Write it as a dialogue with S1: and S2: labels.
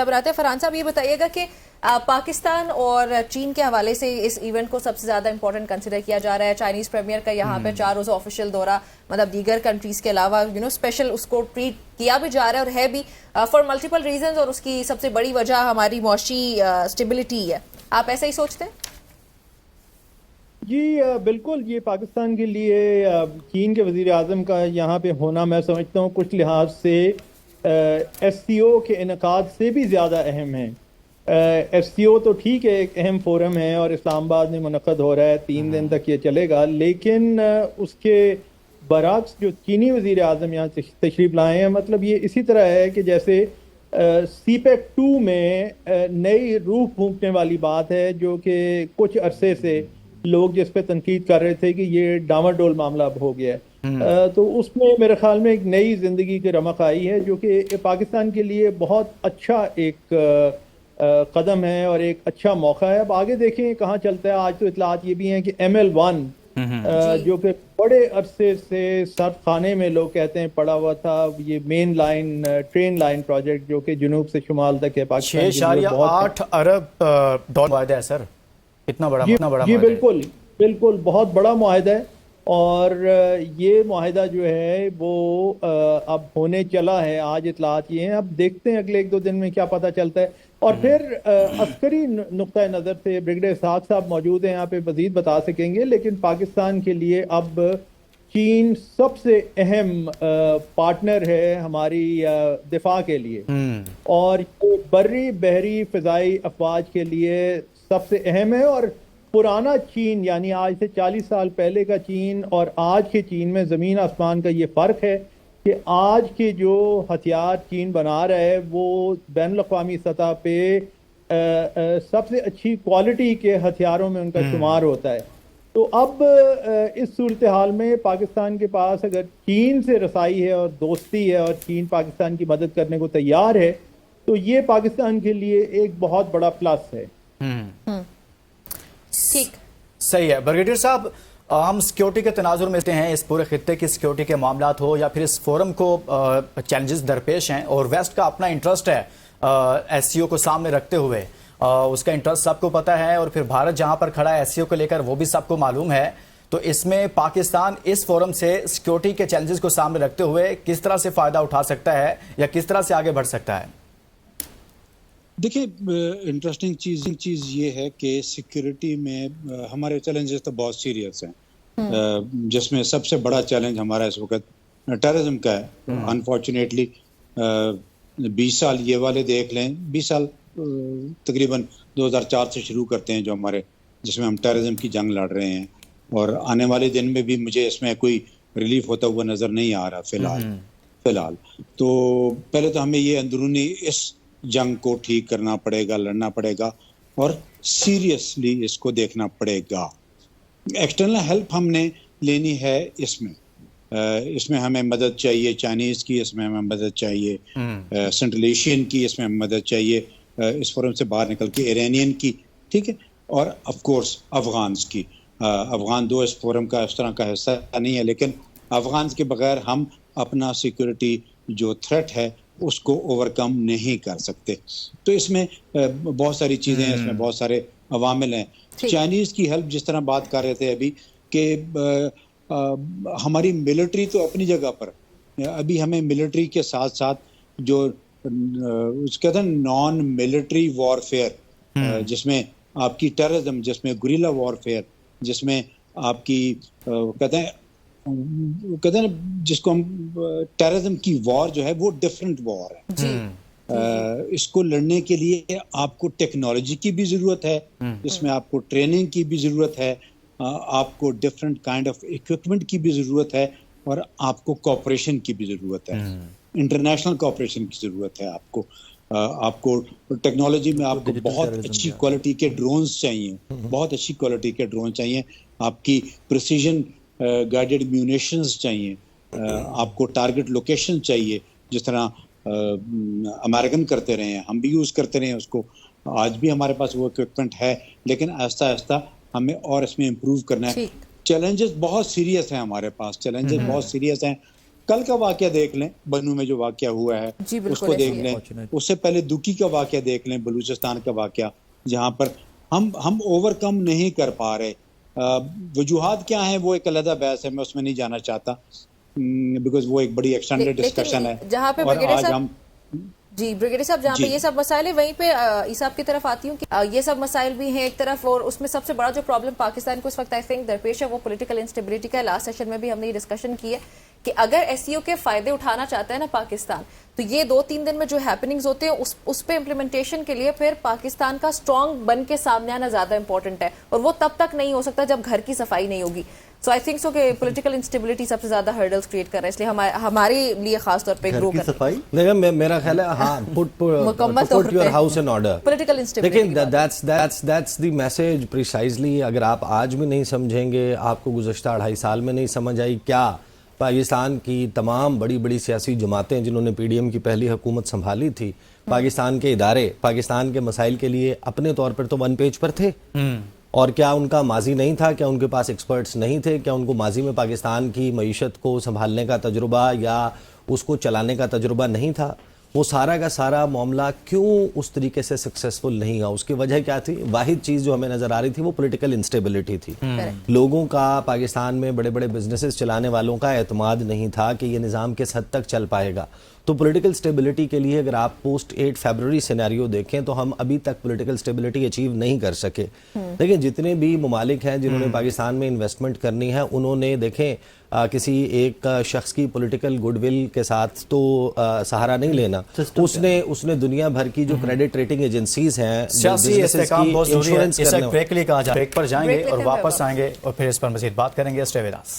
S1: अब आते हैं फरहान साहब, ये बताइएगा कि पाकिस्तान और चीन के हवाले से इस इवेंट को सबसे ज्यादा इंपॉर्टेंट कंसिडर किया जा रहा है। चाइनीज प्रीमियर का यहाँ पे 4 रोज़ा ऑफिशियल दौरा, मतलब दीगर कंट्रीज के अलावा स्पेशल उसको ट्रीट किया भी जा रहा है और है भी फॉर मल्टीपल रीजंस, और उसकी सबसे बड़ी वजह हमारी मौशी स्टेबिलिटी है। आप ऐसा ही सोचते हैं?
S2: जी बिल्कुल, ये पाकिस्तान के लिए चीन के वज़ीर आज़म का यहाँ पे होना मैं समझता हूँ कुछ लिहाज से SCO के इनकाद से भी ज़्यादा अहम है। SCO तो ठीक है, एक अहम फोरम है और इस्लामाबाद में मुनक़द हो रहा है, 3 दिन तक ये चलेगा, लेकिन उसके बरअक्स जो चीनी वज़ीर आज़म यहाँ तशरीफ़ लाए हैं, मतलब ये इसी तरह है कि जैसे CPEC 2 में नई रूह फूंकने वाली बात है, जो कि कुछ अरसे से लोग जिस पे तनकीद कर रहे थे कि ये डामाडोल मामला अब हो गया है। तो उसमें मेरे ख्याल में एक नई जिंदगी की रमक आई है, जो कि पाकिस्तान के लिए बहुत अच्छा एक कदम है और एक अच्छा मौका है। अब आगे देखें कहाँ चलता है। आज तो इतलात ये भी हैं कि ML1 जो कि बड़े अरसे से सर्फ खाने में लोग कहते हैं पड़ा हुआ था, ये main line train line project जो कि जुनूब से शुमाल तक है पाकिस्तान,
S3: 6.8 अरब डॉलर है सर। इतना बड़ा
S2: जी बिल्कुल बिल्कुल, बहुत बड़ा मुआहदा है। और ये मुआहदा जो है वो अब होने चला है। आज इतलात ये हैं, अब देखते हैं अगले 1-2 दिन में क्या पता चलता है। और फिर अस्करी नुक्ता नज़र से ब्रिगेडियर इसहाक साहब मौजूद हैं यहाँ पे, मजीद बता सकेंगे। लेकिन पाकिस्तान के लिए अब चीन सबसे अहम पार्टनर है हमारी दिफा के लिए, और ये बर्री बहरी फ़िज़ाई अफवाज के लिए सबसे अहम है। और पुराना चीन, यानी आज से 40 साल पहले का चीन और आज के चीन में ज़मीन आसमान का ये फ़र्क है कि आज के जो हथियार चीन बना रहा है वो बैनुल-अक़वामी सतह पे सबसे अच्छी क्वालिटी के हथियारों में उनका शुमार होता है। तो अब इस सूरत हाल में पाकिस्तान के पास अगर चीन से रसाई है और दोस्ती है और चीन पाकिस्तान की मदद करने को तैयार है, तो ये पाकिस्तान के लिए एक बहुत बड़ा प्लस है।
S1: ठीक,
S3: सही है। ब्रिगेडियर साहब, हम सिक्योरिटी के तनाजुर में हैं, इस पूरे खित्ते की सिक्योरिटी के मामलात हो या फिर इस फोरम को चैलेंजेस दरपेश हैं, और वेस्ट का अपना इंटरेस्ट है SCO को सामने रखते हुए, उसका इंटरेस्ट सबको पता है, और फिर भारत जहां पर खड़ा है SCO को लेकर वो भी सबको मालूम है। तो इसमें पाकिस्तान इस फोरम से सिक्योरिटी के चैलेंजेस को सामने रखते हुए किस तरह से फायदा उठा सकता है या किस तरह से आगे बढ़ सकता है?
S4: देखिए, इंटरेस्टिंग चीज़ ये है कि सिक्योरिटी में हमारे चैलेंजेस तो बहुत सीरियस हैं, जिसमें सबसे बड़ा चैलेंज हमारा इस वक्त टेररिज्म का है। अनफॉर्चुनेटली 20 साल ये वाले देख लें, 20 साल तकरीबन 2004 से शुरू करते हैं जो हमारे, जिसमें हम टेररिज्म की जंग लड़ रहे हैं, और आने वाले दिन में भी मुझे इसमें कोई रिलीफ होता हुआ नज़र नहीं आ रहा फिलहाल। तो पहले तो हमें ये अंदरूनी इस जंग को ठीक करना पड़ेगा, लड़ना पड़ेगा और सीरियसली इसको देखना पड़ेगा। एक्सटर्नल हेल्प हमने लेनी है, इसमें हमें मदद चाहिए चाइनीज़ की, इसमें हमें मदद चाहिए सेंट्रल एशियन की, इसमें हमें मदद चाहिए इस फोरम से बाहर निकल के इरानियन की, ठीक है, और ऑफ कोर्स अफगान की। अफगान दो इस फोरम का इस तरह का हिस्सा नहीं है, लेकिन अफगान के बगैर हम अपना सिक्योरिटी जो थ्रेट है उसको ओवरकम नहीं कर सकते। तो इसमें बहुत सारी चीज़ें हैं, इसमें बहुत सारे अवामिल हैं। चाइनीज़ की हेल्प जिस तरह बात कर रहे थे अभी कि हमारी मिलिट्री तो अपनी जगह पर, अभी हमें मिलिट्री के साथ साथ जो कहते हैं नॉन मिलिट्री वॉरफेयर, जिसमें आपकी टेररिज्म, जिसमें गुरिल्ला वॉरफेयर, जिसमें आपकी कहते हैं जिसको हम टेररिज्म की वॉर जो है वो डिफरेंट वॉर है। इसको लड़ने के लिए आपको टेक्नोलॉजी की भी जरूरत है, इसमें आपको ट्रेनिंग की भी जरूरत है, आपको डिफरेंट काइंड ऑफ इक्विपमेंट की भी जरूरत है, और आपको कोऑपरेशन की भी जरूरत है, इंटरनेशनल कोऑपरेशन की जरूरत है। आपको टेक्नोलॉजी में आपको बहुत अच्छी क्वालिटी के ड्रोन्स चाहिए, बहुत अच्छी क्वालिटी के ड्रोन चाहिए, आपकी प्रिसीजन गाइडेड म्यूनिशंस चाहिए, आपको टारगेट लोकेशन चाहिए, जिस तरह अमेरिकन करते रहे हैं, हम भी यूज़ करते रहे हैं उसको। आज भी हमारे पास वो इक्विपमेंट है, लेकिन आहिस्ता आहिस्ता हमें और इसमें इम्प्रूव करना है। चैलेंजेस बहुत सीरियस हैं हमारे पास, चैलेंजेस बहुत सीरियस हैं। कल का वाकया देख लें, बनू में जो वाकया हुआ है
S1: जी, बिल्कुल
S4: उसको
S1: ऐसे
S4: देख
S1: ही है।
S4: लें, उससे पहले दुकी का वाकया देख लें, बलूचिस्तान का वाकया, जहां पर हम ओवरकम नहीं कर पा रहे। वजूहात क्या है वो एक अलग बहस है, मैं उसमें नहीं जाना चाहता, बिकॉज वो एक बड़ी एक्सटेंडेड डिस्कशन है।
S1: जहाँ पे
S4: और
S1: ब्रिगेडियर
S4: आज
S1: साहब,
S4: हम
S1: जी ब्रिगेडियर साहब, जहाँ पे
S4: जी।
S1: ये सब मसाइल है, वहीं पे ईसाब की तरफ आती हूँ कि ये सब मसाइल भी हैं एक तरफ, और उसमें सबसे बड़ा जो प्रॉब्लम पाकिस्तान को इस वक्त आई थिंक दरपेश है वो पॉलिटिकल इंस्टेबिलिटी का है। लास्ट सेशन में भी हमने ये डिस्कशन की है कि अगर एससीओ के फायदे उठाना चाहता है ना पाकिस्तान, तो ये 2-3 दिन में जो हैपनिंग्स होते हैं उस पे इम्प्लीमेंटेशन के लिए फिर पाकिस्तान का स्ट्रांग बन के सामने आना ज्यादा इंपॉर्टेंट है, और वो तब तक नहीं हो सकता जब घर की सफाई नहीं होगी। सो आई थिंक सो कि पॉलिटिकल इंस्टेबिलिटी सबसे ज्यादा हर्डल्स क्रिएट कर रहा है, इसलिए हमारे लिए खास तौर पे ग्रो कर
S5: सफाई देखिए, मेरा ख्याल है हाँ,
S1: मुकम्मल तौर
S5: पुट योर
S1: पे
S5: house in order.
S1: Political instability
S5: देखिए दैट्स द मैसेज प्रिसाइजली। अगर आप आज भी नहीं समझेंगे, आपको गुज़श्ता 2.5 साल में नहीं समझ आई क्या पाकिस्तान की तमाम बड़ी बड़ी सियासी जमातें जिन्होंने पीडीएम की पहली हुकूमत संभाली थी, पाकिस्तान के इदारे पाकिस्तान के मसाइल के लिए अपने तौर पर तो वन पेज पर थे, और क्या उनका माजी नहीं था? क्या उनके पास एक्सपर्ट्स नहीं थे? क्या उनको माजी में पाकिस्तान की मईशत को संभालने का तजुर्बा या उसको चलाने का तजुर्बा नहीं था? वो सारा का सारा मामला क्यों उस तरीके से सक्सेसफुल नहीं हुआ? उसकी वजह क्या थी? वाहिद चीज़ जो हमें नज़र आ रही थी वो पॉलिटिकल इंस्टेबिलिटी थी। लोगों का पाकिस्तान में बड़े बड़े बिजनेसेस चलाने वालों का एतमाद नहीं था कि ये निज़ाम किस हद तक चल पाएगा। तो पॉलिटिकल स्टेबिलिटी के लिए अगर आप पोस्ट 8 फरवरी सिनेरियो देखें तो हम अभी तक पॉलिटिकल स्टेबिलिटी अचीव नहीं कर सके। देखिए, जितने भी ममालिक हैं जिन्होंने पाकिस्तान में इन्वेस्टमेंट करनी है, उन्होंने देखें किसी एक शख्स की पॉलिटिकल गुडविल के साथ तो सहारा नहीं लेना। उसने दुनिया भर की जो क्रेडिट रेटिंग एजेंसीज हैं,
S3: सियासी इस्तेहकाम बहुत जरूरी है। इसे ब्रेक के लिए कहा जा, ब्रेक पर जाएंगे
S1: ब्रेक
S3: और
S1: लेते हैं
S3: वापस आएंगे और फिर इस पर मजीद बात करेंगे। Stay with us.